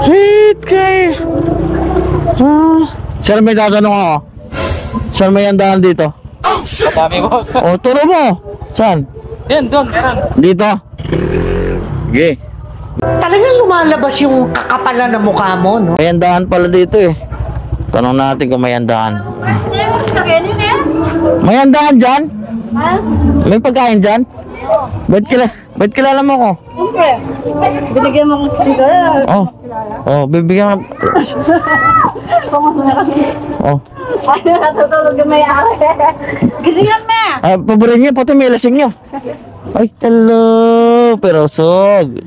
Sweet kay. Sir, may tatanong ako. Saan may andahan dito? Madami boss. O, turo mo. Saan? Yan, doon, meron. Dito? Sige. Talagang lumalabas yung kakapalan ng mukha mo, no? May andahan pala dito eh. Tanong natin kung may andahan. May andahan dyan? May pagkain dyan? Ba't kilala mo ko? Siyempre, binigyan mo ng sticker. Oh, bibigyan ka. Oh. Ay, natutulog yung may-ari. Gisingan mo! Paborin niyo, pati may lasing niyo. Ay, hello. Pero sog.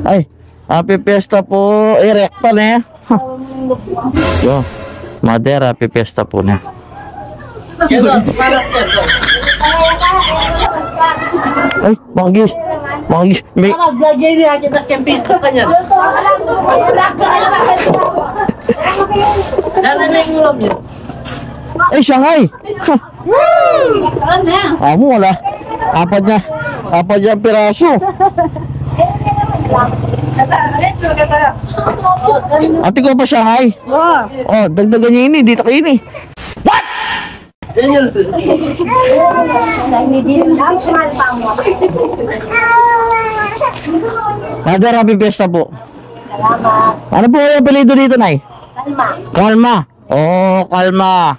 Ay, happy fiesta po. Ay, rekta na eh. Yo, mother, happy fiesta po na. Ay, manggis. Manggis. May... Naglagay niya kita kempito ka niyan. Dala na yung ulam niya. Ay, Shanghai. Amo, wala. Apat niya piraso. Ate ko pa Shanghai. Oh, dagdagan niya ini. Dito kayo ini. What? Mother, happy fiesta po. Salamat. Ano po yung apelido dito, Nay? Kalma. Kalma. Oh, Kalma.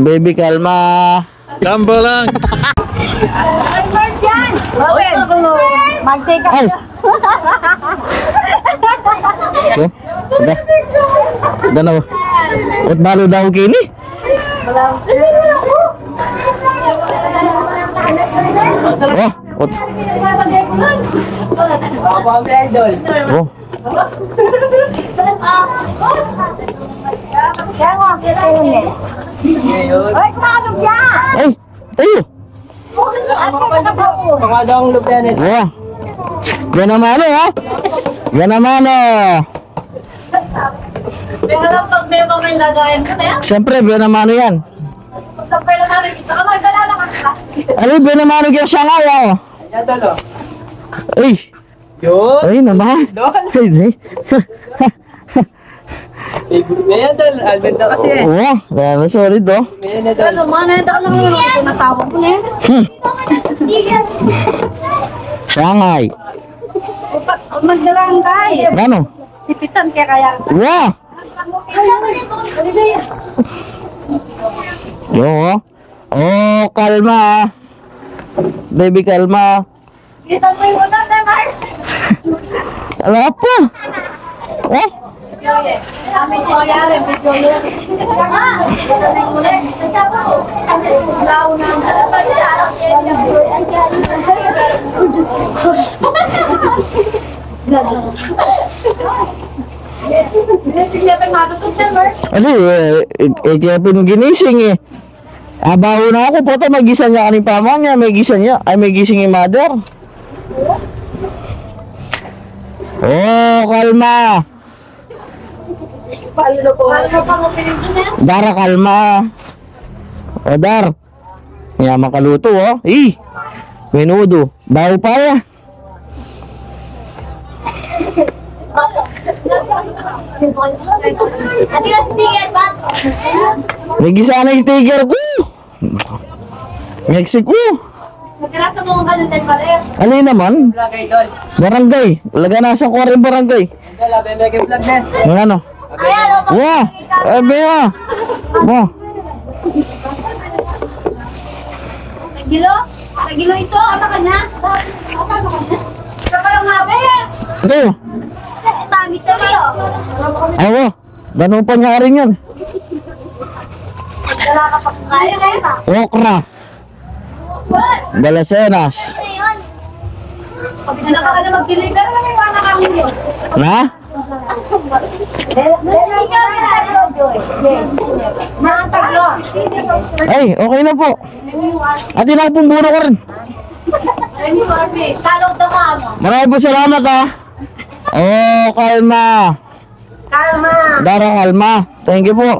Baby Kalma. Gamba lang. Robin, mag-take up. Ay. Udah. Udah na. At balo daw kini. Oh, ot. Oh. Hoy, kumakalog yan! Ay, tayo. Pangadawang lieutenant. Wah. Yan naman ha. Yan naman Pero lang pag may mga lagayan ko na yan. Siyempre, yan naman yan. Pagkapay lang namin, isa ka magdala na ka. Ano, yan naman yung Shanghai oh. Yan talo. Ay. Yun. Ay naman. Ay, Ngayon tol, Alvin na kasi eh. oh, dahil solid oh. Ngayon na tol. Ano, mga nandang lang yung nasawa ko na yan. Shanghai. Magdala ang tayo. Ano? Sipitan kaya kaya. Wow. Yo oh. Oh, Kalma. Baby Kalma. Kita mo yung ulan na, Mark. Wala pa. Oh. Kami ko yari, video yun. Ah, ito na yung ulan. Lao na ang Ano kaya ginising eh. Abaho na ako po ito, may gising niya kaning pama niya, may gising niya, ay may gising yung mother. Oh, Kalma. Dara, Kalma. O, Dar. Kaya makaluto, oh. Menudo. Baho pa ya. May gisa na yung tiger ko. Mexico. Magkala sa mga ganun din pala. Alin naman? Lagay tol. Barangay. Wala na sa kuwari barangay. Tol, abay may vlog na. Yung ano? Wah! Ebe ah! Wah! Nagilo? Nagilo ito? Ano ka na? Sa kalang habi? Ito yun. Mami to rin. Awa. Ganun pa niya rin yan. Wala ka pa kaya na. Okra. What? Balasenas. Ano yun? Pag nalaka ka na mag-deliver, ano may wala kang yun? Na? Hindi ka pinalo, Joy. Mga taglo. Ay, okay na po. At inapumburo ko rin. Ay, mi Barbie. Talog na ka mo. Maraming po salamat ha. Oh, Kalma. Kalma. Dara, Kalma. Thank you po.